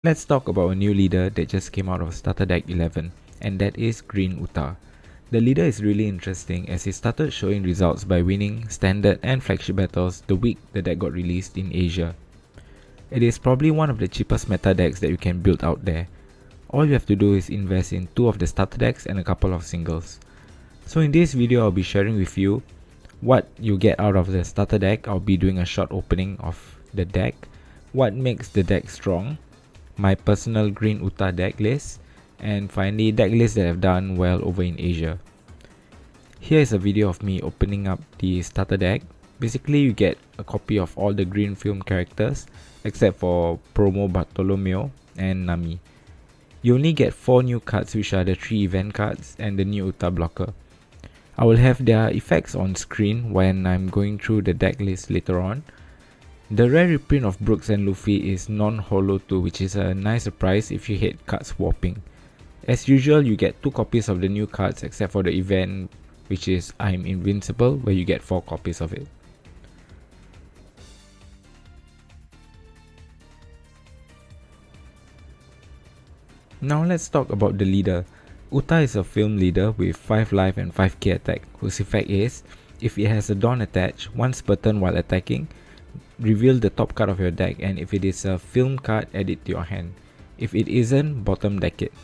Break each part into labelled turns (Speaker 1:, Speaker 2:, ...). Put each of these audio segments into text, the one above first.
Speaker 1: Let's talk about a new leader that just came out of Starter Deck 11, and that is Green Uta. The leader is really interesting as he started showing results by winning standard and flagship battles the week the deck got released in Asia. It is probably one of the cheapest meta decks that you can build out there. All you have to do is invest in 2 of the starter decks and a couple of singles. So in this video I'll be sharing with you what you get out of the starter deck. I'll be doing a short opening of the deck, what makes the deck strong, my personal Green Uta deck list, and finally deck lists that have done well over in Asia. Here is a video of me opening up the starter deck. Basically you get a copy of all the green film characters except for Promo Bartolomeo and Nami. You only get 4 new cards, which are the 3 event cards and the new Uta blocker. I will have their effects on screen when I'm going through the deck list later on. The rare reprint of Brooks and Luffy is non-holo too, which is a nice surprise if you hate card swapping. As usual, you get 2 copies of the new cards except for the event, which is I'm Invincible, where you get 4 copies of it. Now let's talk about the leader. Uta is a film leader with 5 life and 5k attack, whose effect is, if it has a Dawn attached, once per turn while attacking, reveal the top card of your deck, and if it is a film card, add it to your hand. If it isn't, bottom deck it.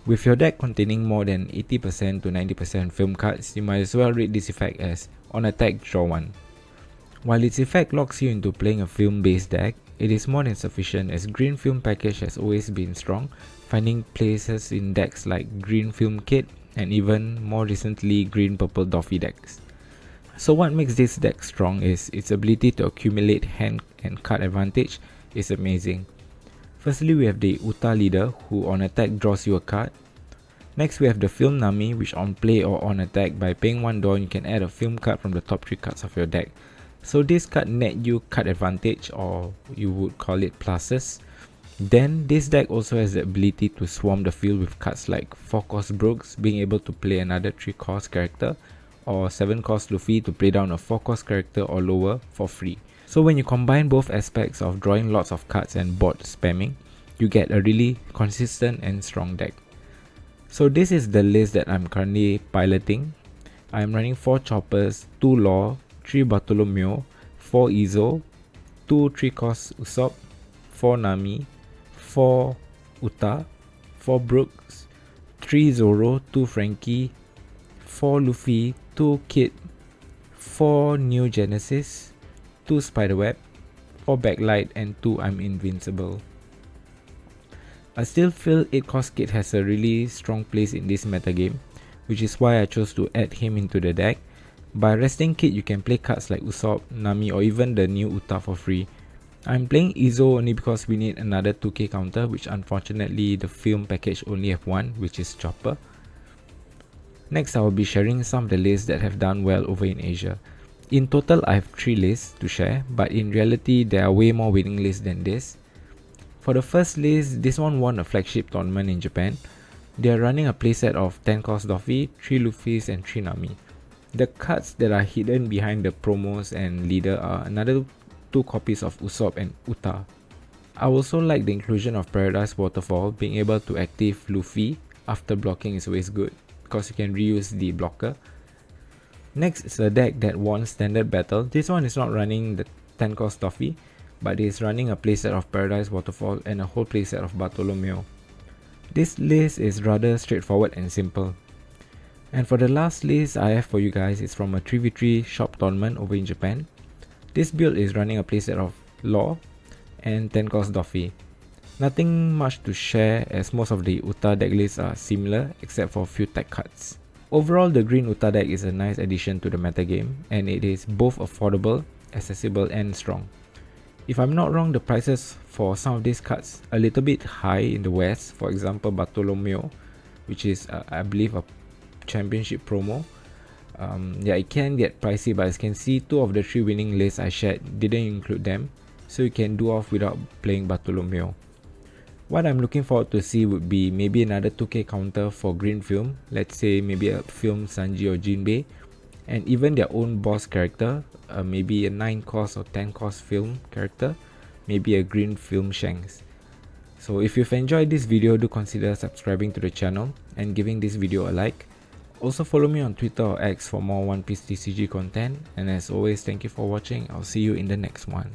Speaker 1: With your deck containing more than 80% to 90% film cards, you might as well read this effect as, on attack, draw 1. While its effect locks you into playing a film based deck, it is more than sufficient as Green Film package has always been strong, finding places in decks like Green Film Kit and even more recently Green Purple Doffy decks. So what makes this deck strong is its ability to accumulate hand and card advantage is amazing. Firstly, we have the Uta leader who on attack draws you a card. Next we have the Film Nami, which on play or on attack by paying 1 Dawn you can add a film card from the top 3 cards of your deck. So this card net you card advantage, or you would call it pluses. Then this deck also has the ability to swarm the field with cards like 4 cost Brooks, being able to play another 3 cost character, or 7 cost Luffy to play down a 4 cost character or lower for free. So when you combine both aspects of drawing lots of cards and board spamming, you get a really consistent and strong deck. So this is the list that I'm currently piloting. I'm running 4 choppers, 2 Law, 3 Bartolomeo, 4 Izo, 2 3 cost Usopp, 4 Nami, 4 Uta, 4 Brooks, 3 Zoro, 2 Frankie, 4 Luffy, 2 Kid, 4 New Genesis, 2 Spiderweb, 4 Backlight, and 2 I'm Invincible. I still feel 8 cost Kid has a really strong place in this metagame, which is why I chose to add him into the deck. By resting Kid, you can play cards like Usopp, Nami, or even the new Uta for free. I'm playing Izo only because we need another 2k counter, which unfortunately the film package only have 1, which is Chopper. Next I will be sharing some of the lists that have done well over in Asia. In total I have 3 lists to share, but in reality there are way more winning lists than this. For the first list, this one won a flagship tournament in Japan. They are running a playset of 10 cost Doffy, 3 Luffys and 3 Nami. The cards that are hidden behind the promos and leader are another 2 copies of Usopp and Uta. I also like the inclusion of Paradise Waterfall. Being able to active Luffy after blocking is always good because you can reuse the blocker. Next is a deck that won standard battle. This one is not running the 10 cost Doffy, but it is running a playset of Paradise Waterfall and a whole playset of Bartolomeo. This list is rather straightforward and simple. And for the last list I have for you guys is from a 3v3 shop tournament over in Japan. This build is running a playset of Law and 10 cost Doffy. Nothing much to share as most of the Uta deck lists are similar except for a few tech cards. Overall, the Green Uta deck is a nice addition to the metagame and it is both affordable, accessible and strong. If I'm not wrong, the prices for some of these cards are a little bit high in the West. For example, Bartolomeo, which is I believe a championship promo. Yeah, it can get pricey, but as you can see, 2 of the 3 winning lists I shared didn't include them, so you can do off without playing Bartolomeo. What I'm looking forward to see would be maybe another 2k counter for Green Film, let's say maybe a Film Sanji or Jinbei, and even their own boss character, maybe a 9 cost or 10 cost film character, maybe a Green Film Shanks. So if you've enjoyed this video, do consider subscribing to the channel and giving this video a like. Also follow me on Twitter or X for more One Piece TCG content, and as always, thank you for watching. I'll see you in the next one.